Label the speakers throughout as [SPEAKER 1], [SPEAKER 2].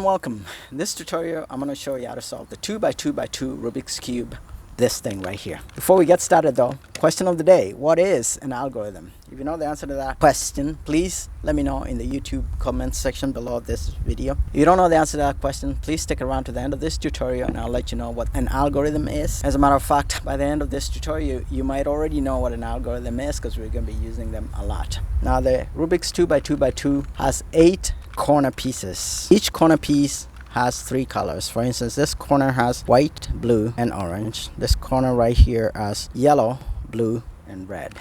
[SPEAKER 1] welcome. In this tutorial, I'm going to show you how to solve the 2x2x2 Rubik's Cube, this thing right here. Before we get started though, question of the day, what is an algorithm? If you know the answer to that question, please let me know in the YouTube comments section below this video. If you don't know the answer to that question, please stick around to the end of this tutorial and I'll let you know what an algorithm is. As a matter of fact, by the end of this tutorial, you might already know what an algorithm is because we're going to be using them a lot. Now the Rubik's 2x2x2 has 8 corner pieces. Each corner piece has 3 colors. For instance, this corner has white, blue, and orange. This corner right here has yellow, blue, and red.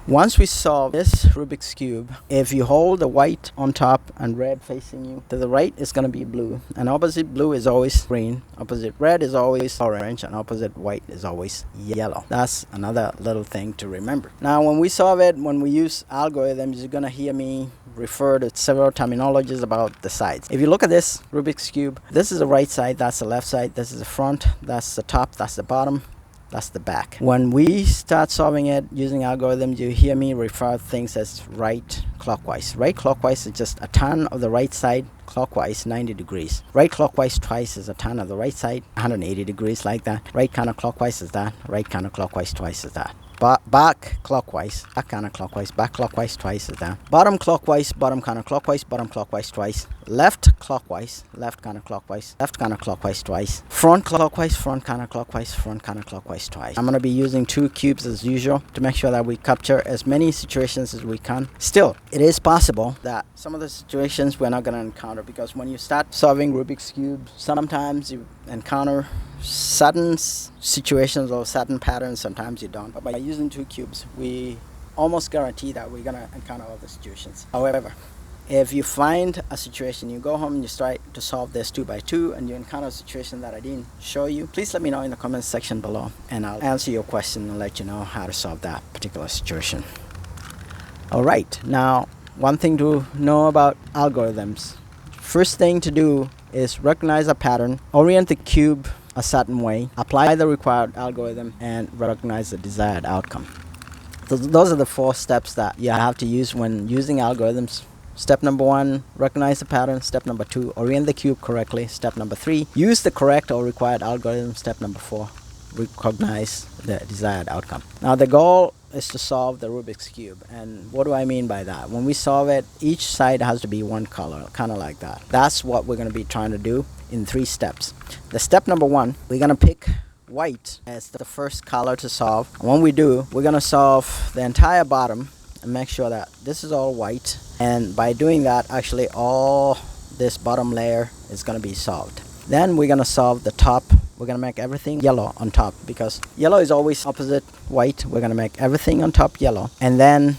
[SPEAKER 1] Once we solve this Rubik's Cube, if you hold the white on top and red facing you, to the right is going to be blue, and opposite blue is always green, opposite red is always orange, and opposite white is always yellow. That's another little thing to remember. Now when we solve it, when we use algorithms, you're going to hear me refer to several terminologies about the sides. If you look at this Rubik's Cube, this is the right side, that's the left side, this is the front, that's the top, that's the bottom, that's the back. When we start solving it using algorithms, you hear me refer to things as right clockwise. Right clockwise is just a turn of the right side clockwise 90 degrees. Right clockwise twice is a turn of the right side 180 degrees, like that. Right counterclockwise is that. Right counterclockwise twice is that. Back clockwise, back counterclockwise, back clockwise twice is that. Bottom clockwise, bottom counterclockwise, bottom clockwise twice. Left clockwise, left counterclockwise twice. Front clockwise, front counterclockwise twice. I'm going to be using 2 cubes as usual to make sure that we capture as many situations as we can. Still, it is possible that some of the situations we're not going to encounter, because when you start solving Rubik's Cube, sometimes you encounter certain situations or certain patterns, sometimes you don't. But by using 2 cubes, we almost guarantee that we're going to encounter all the situations. However, if you find a situation, you go home and you try to solve this 2x2 and you encounter a situation that I didn't show you, please let me know in the comments section below and I'll answer your question and let you know how to solve that particular situation. Alright, now one thing to know about algorithms. First thing to do is recognize a pattern, orient the cube a certain way, apply the required algorithm, and recognize the desired outcome. Those are the 4 steps that you have to use when using algorithms. Step number 1, recognize the pattern. Step number 2, orient the cube correctly. Step number 3, use the correct or required algorithm. Step number 4, recognize the desired outcome. Now the goal is to solve the Rubik's Cube, and what do I mean by that? When we solve it, each side has to be one color, kind of like that. That's what we're going to be trying to do in 3 steps. The step number 1, we're going to pick white as the first color to solve. And when we do, we're going to solve the entire bottom and make sure that this is all white, and by doing that, actually all this bottom layer is going to be solved. Then we're going to solve the top. We're going to make everything yellow on top, because yellow is always opposite white. We're going to make everything on top yellow. And then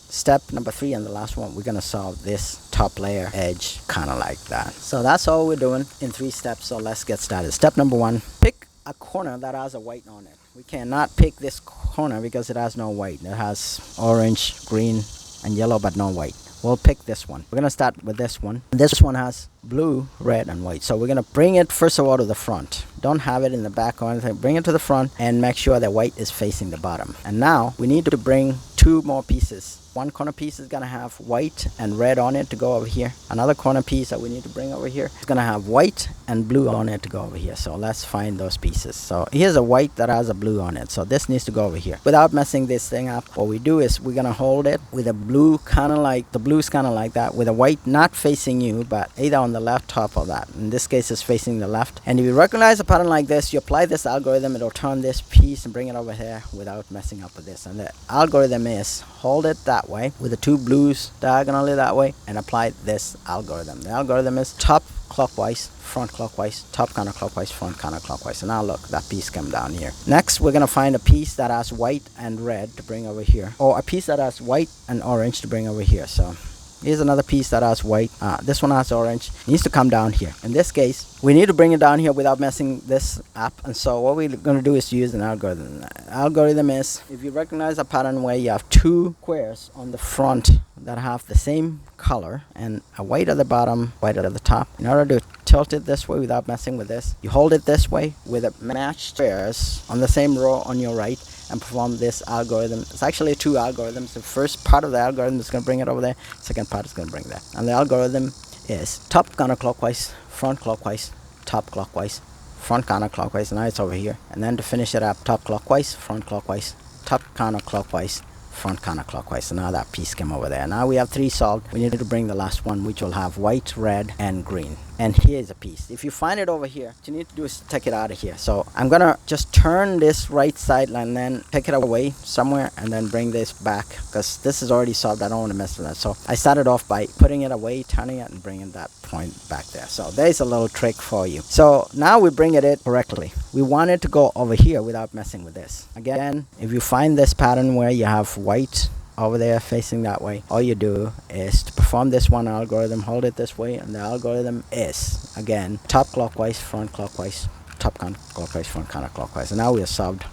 [SPEAKER 1] step number 3 and the last one, we're going to solve this top layer edge kind of like that. So that's all we're doing in 3 steps. So let's get started. Step number 1, pick a corner that has a white on it. We cannot pick this corner because it has no white. It has orange, green, and yellow, but no white. We'll pick this one. We're going to start with this one. This one has blue, red, and white. So we're going to bring it first of all to the front. Don't have it in the back or anything. Bring it to the front and make sure that white is facing the bottom. And now we need to bring 2 more pieces. One corner piece is going to have white and red on it to go over here. Another corner piece that we need to bring over here is going to have white and blue on it to go over here. So let's find those pieces. So here's a white that has a blue on it. So this needs to go over here. Without messing this thing up, what we do is we're going to hold it with a blue kind of like, the blue's kind of like that, with a white not facing you, but either on the left top of that. In this case, it's facing the left. And if you recognize a pattern like this, you apply this algorithm, it'll turn this piece and bring it over here without messing up with this. And the algorithm is hold it that way with the 2 blues diagonally that way and apply this algorithm. The algorithm is top clockwise, front clockwise, top counterclockwise, front counterclockwise. And now look, that piece come down here. Next, we're going to find a piece that has white and red to bring over here, or a piece that has white and orange to bring over here. So here's another piece that has white. This one has orange. It needs to come down here. In this case, we need to bring it down here without messing this up. And so what we're going to do is use an algorithm. The algorithm is, if you recognize a pattern where you have 2 squares on the front that have the same color and a white at the bottom, white at the top, in order to tilt it this way without messing with this, you hold it this way with a matched squares on the same row on your right and perform this algorithm. It's actually 2 algorithms. The first part of the algorithm is going to bring it over there. Second part is going to bring that. And the algorithm is top counterclockwise, front clockwise, top clockwise, front counterclockwise. Now it's over here. And then to finish it up, top clockwise, front clockwise, top counterclockwise, front counterclockwise. So now that piece came over there. Now we have 3 solved. We need to bring the last one, which will have white, red, and green. And here's a piece. If you find it over here, what you need to do is take it out of here. So I'm gonna just turn this right side and then take it away somewhere and then bring this back, because this is already solved. I don't want to mess with that. So I started off by putting it away, turning it, and bringing that point back there. So there's a little trick for you. So now we're bringing it correctly. We want it to go over here without messing with this. Again, if you find this pattern where you have white over there facing that way, all you do is to perform this one algorithm, hold it this way, and the algorithm is, again, top clockwise, front clockwise, top counterclockwise, front counterclockwise. And now we have solved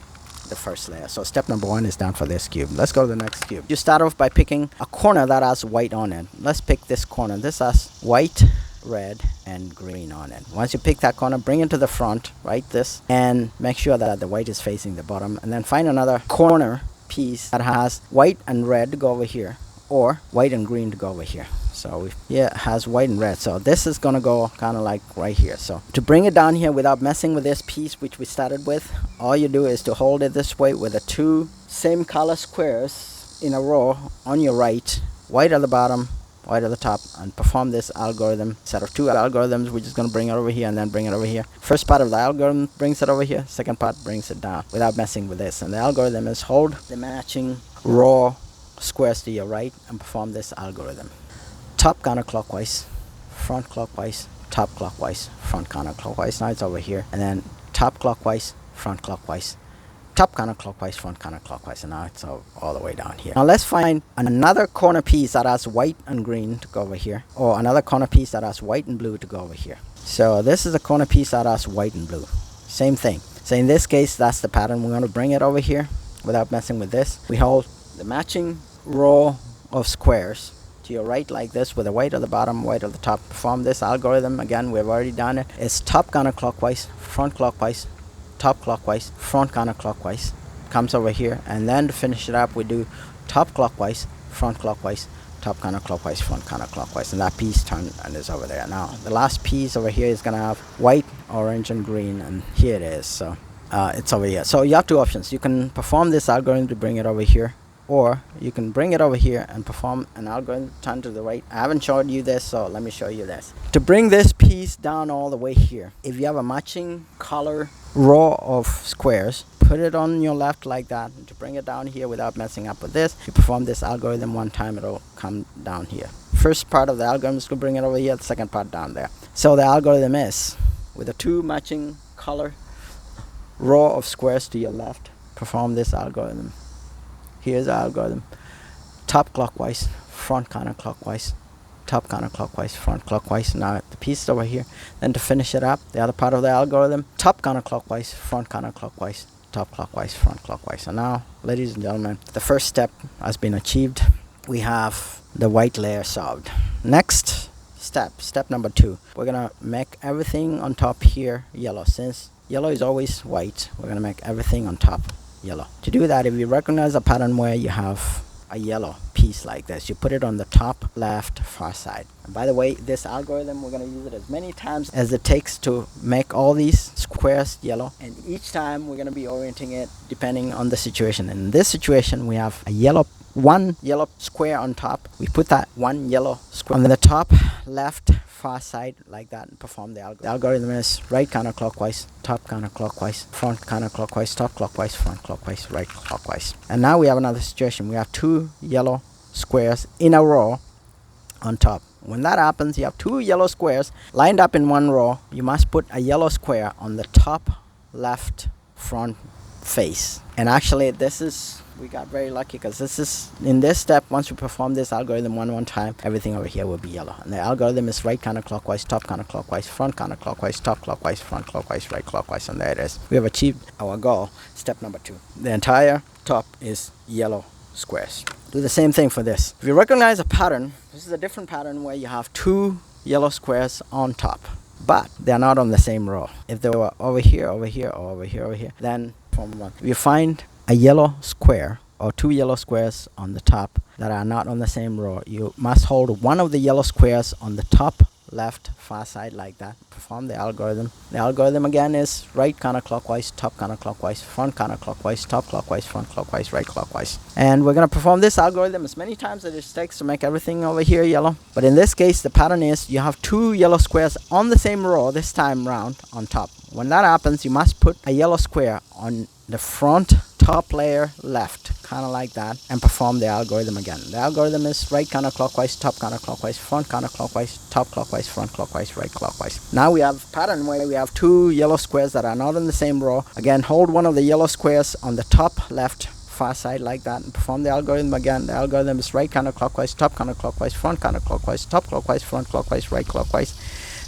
[SPEAKER 1] the first layer. So step number 1 is done for this cube. Let's go to the next cube. You start off by picking a corner that has white on it. Let's pick this corner. This has white, red, and green on it. Once you pick that corner, bring it to the front, right this, and make sure that the white is facing the bottom, and then find another corner piece that has white and red to go over here, or white and green to go over here. So here it has white and red, so this is gonna go kind of like right here. So to bring it down here without messing with this piece which we started with, all you do is to hold it this way with the 2 same color squares in a row on your right, white at the bottom, white at the top, and perform this algorithm, set of 2 algorithms. We're just going to bring it over here and then bring it over here. First part of the algorithm brings it over here, second part brings it down without messing with this. And the algorithm is hold the matching raw squares to your right and perform this algorithm. Top counterclockwise, front clockwise, top clockwise, front counterclockwise. Now it's over here. And then top clockwise, front clockwise, top counterclockwise, front counterclockwise, and now it's all the way down here. Now let's find another corner piece that has white and green to go over here, or another corner piece that has white and blue to go over here. So this is a corner piece that has white and blue. Same thing. So in this case, that's the pattern. We're going to bring it over here without messing with this. We hold the matching row of squares to your right like this, with a white at the bottom, white at the top. Perform this algorithm. Again, we've already done it. It's top counterclockwise, front clockwise, top clockwise, front counterclockwise, comes over here, and then to finish it up we do top clockwise, front clockwise, top counterclockwise, front counterclockwise, and that piece turned and is over there. Now the last piece over here is gonna have white, orange, and green, and here it is. So it's over here. So you have 2 options. You can perform this algorithm to bring it over here, or you can bring it over here and perform an algorithm, turn to the right. I haven't showed you this, so let me show you this. To bring this piece down all the way here, if you have a matching color row of squares, put it on your left like that. And to bring it down here without messing up with this, you perform this algorithm 1 time, it'll come down here. First part of the algorithm is to bring it over here, the second part down there. So the algorithm is, with the 2 matching color row of squares to your left, perform this algorithm. Here's the algorithm. Top clockwise, front counterclockwise, top counterclockwise, front clockwise. Now the piece over here. Then to finish it up, the other part of the algorithm, top counterclockwise, front counterclockwise, top clockwise, front clockwise. So now, ladies and gentlemen, the first step has been achieved. We have the white layer solved. Next step number 2, we're gonna make everything on top here yellow. Since yellow is always white, we're gonna make everything on top yellow. To do that, if you recognize a pattern where you have a yellow piece like this, you put it on the top left far side. And by the way, this algorithm, we're going to use it as many times as it takes to make all these squares yellow, and each time we're going to be orienting it depending on the situation. In this situation, we have one yellow square on top. We put that one yellow square on the top left far side like that and perform the algorithm. The algorithm is right counterclockwise, top counterclockwise, front counterclockwise, top clockwise, front clockwise, right clockwise. And now we have another situation. We have 2 yellow squares in a row on top. When that happens, you have 2 yellow squares lined up in one row. You must put a yellow square on the top left front face. And actually we got very lucky, because this is, in this step, once we perform this algorithm one time, everything over here will be yellow. And the algorithm is right counterclockwise, top counterclockwise, front counterclockwise, top clockwise, front clockwise, right clockwise, and there it is. We have achieved our goal. Step number 2. The entire top is yellow squares. Do the same thing for this. If you recognize a pattern, this is a different pattern where you have 2 yellow squares on top, but they're not on the same row. If they were over here, over here, or over here, over here, then form one. If you find a yellow square or 2 yellow squares on the top that are not on the same row, you must hold one of the yellow squares on the top left, far side like that. Perform the algorithm. The algorithm again is right counterclockwise, top counterclockwise, front counterclockwise, top clockwise, front clockwise, right clockwise. And we're going to perform this algorithm as many times as it takes to make everything over here yellow. But in this case, the pattern is you have two yellow squares on the same row this time round on top. When that happens, you must put a yellow square on the front top layer left, kind of like that, and perform the algorithm again. The algorithm is right counterclockwise, top counterclockwise, front counterclockwise, top clockwise, front clockwise, right clockwise. Now we have a pattern where we have two yellow squares that are not in the same row. Again, hold one of the yellow squares on the top left far side like that and perform the algorithm again. The algorithm is right counterclockwise, top counterclockwise, front counterclockwise, top clockwise, front clockwise, right clockwise.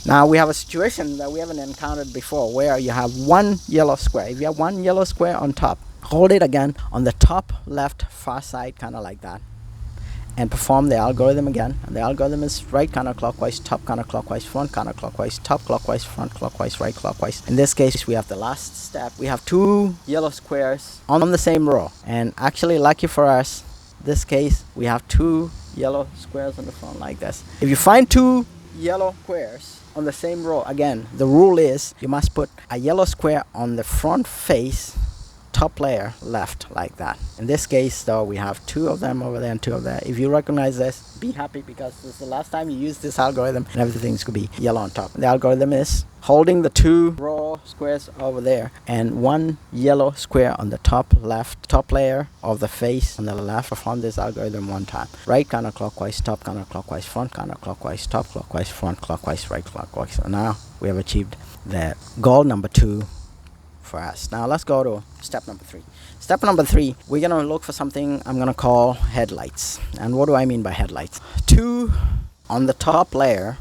[SPEAKER 1] Now we have a situation that we haven't encountered before where you have one yellow square. If you have one yellow square on top, hold it again on the top left far side, kind of like that, and perform the algorithm again. And the algorithm is right counterclockwise, top counterclockwise, front counterclockwise, top clockwise, front clockwise, right clockwise. In this case, we have the last step. We have two yellow squares on the same row. And actually, lucky for us, this case, we have two yellow squares on the front like this. If you find two yellow squares on the same row, again, the rule is you must put a yellow square on the front face top layer left like that. In this case though, we have two of them over there and two of there. If you recognize this, be happy because this is the last time you use this algorithm and everything's going to be yellow on top. The algorithm is holding the two raw squares over there and one yellow square on the top left, top layer of the face on the left. Perform this algorithm one time. Right counterclockwise, top counterclockwise, front counterclockwise, top clockwise, front clockwise, right clockwise. So now we have achieved the goal number 2 for us. Now let's go to step number 3. Step number 3, we're going to look for something I'm going to call headlights. And what do I mean by headlights? Two on the top layer,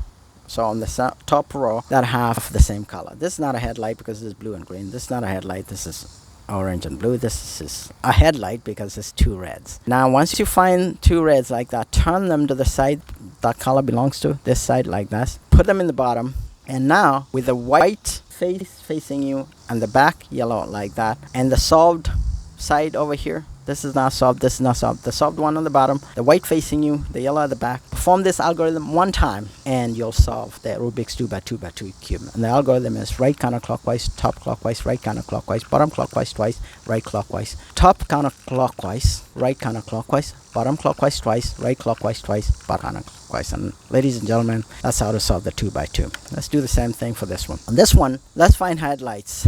[SPEAKER 1] so on the top row, that have the same color. This is not a headlight because this is blue and green. This is not a headlight. This is orange and blue. This is a headlight because it's two reds. Now once you find two reds like that, turn them to the side that color belongs to, this side like this. Put them in the bottom. And now with the white face facing you and the back yellow like that, and the solved side over here, this is not solved, this is not solved, the solved one on the bottom, the white facing you, the yellow at the back. Perform this algorithm one time and you'll solve the Rubik's 2x2x2 cube. And the algorithm is right counterclockwise, top clockwise, right counterclockwise, bottom clockwise twice, right clockwise, top counterclockwise, right counterclockwise, bottom clockwise twice, right clockwise twice, bottom counterclockwise. And ladies and gentlemen, that's how to solve the 2x2. Let's do the same thing for this one. On this one, let's find headlights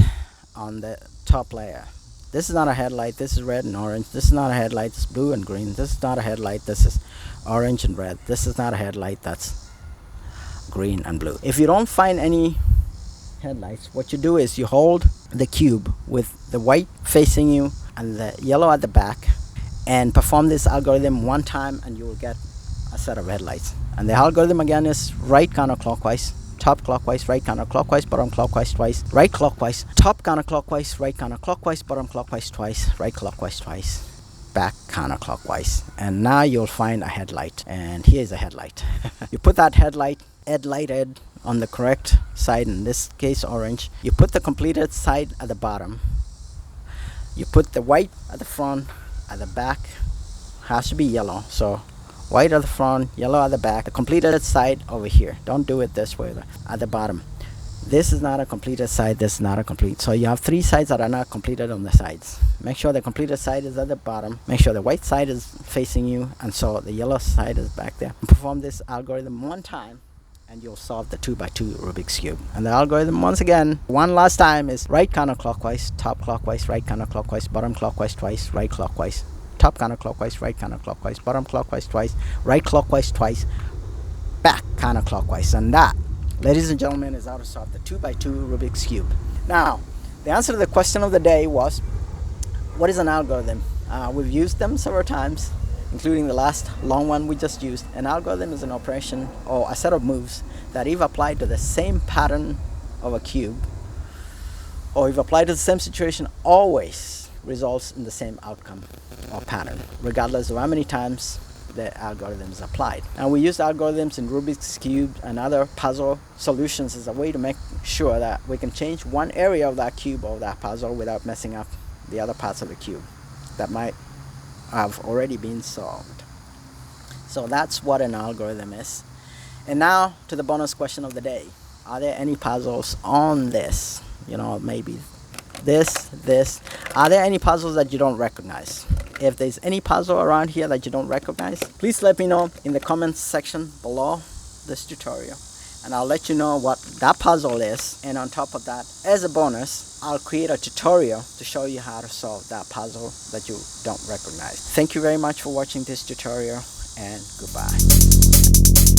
[SPEAKER 1] on the top layer. This is not a headlight, this is red and orange. This is not a headlight, this is blue and green. This is not a headlight, this is orange and red. This is not a headlight, that's green and blue. If you don't find any headlights, what you do is you hold the cube with the white facing you and the yellow at the back and perform this algorithm one time and you will get a set of headlights. And the algorithm again is right counterclockwise, top clockwise, right counterclockwise, bottom clockwise twice, right clockwise, top counterclockwise, right counterclockwise, bottom clockwise twice, right clockwise twice, back counterclockwise. And now you'll find a headlight. And here's a headlight. You put that headlight headlighted on the correct side, in this case orange. You put the completed side at the bottom. You put the white at the front, at the back has to be yellow. So white at the front, yellow at the back. The completed side over here. Don't do it this way, at the bottom. This is not a completed side, this is not a complete. So you have three sides that are not completed on the sides. Make sure the completed side is at the bottom. Make sure the white side is facing you, and so the yellow side is back there. Perform this algorithm one time and you'll solve the 2x2 Rubik's Cube. And the algorithm, once again, one last time, is right counterclockwise, top clockwise, right counterclockwise, bottom clockwise twice, right clockwise, top counterclockwise, right counterclockwise, bottom clockwise twice, right clockwise twice, back counterclockwise. And that, ladies and gentlemen, is how to solve the 2x2 Rubik's Cube. Now, the answer to the question of the day was, what is an algorithm? We've used them several times, including the last long one we just used. An algorithm is an operation or a set of moves that, if applied to the same pattern of a cube, or if applied to the same situation, always results in the same outcome or pattern, regardless of how many times the algorithm is applied. And we use algorithms in Rubik's Cube and other puzzle solutions as a way to make sure that we can change one area of that cube or that puzzle without messing up the other parts of the cube that might have already been solved. So that's what an algorithm is. And now to the bonus question of the day. Are there any puzzles on this? Maybe this. Are there any puzzles that you don't recognize? If there's any puzzle around here that you don't recognize, please let me know in the comments section below this tutorial, and I'll let you know what that puzzle is. And on top of that, as a bonus, I'll create a tutorial to show you how to solve that puzzle that you don't recognize. Thank you very much for watching this tutorial, and goodbye.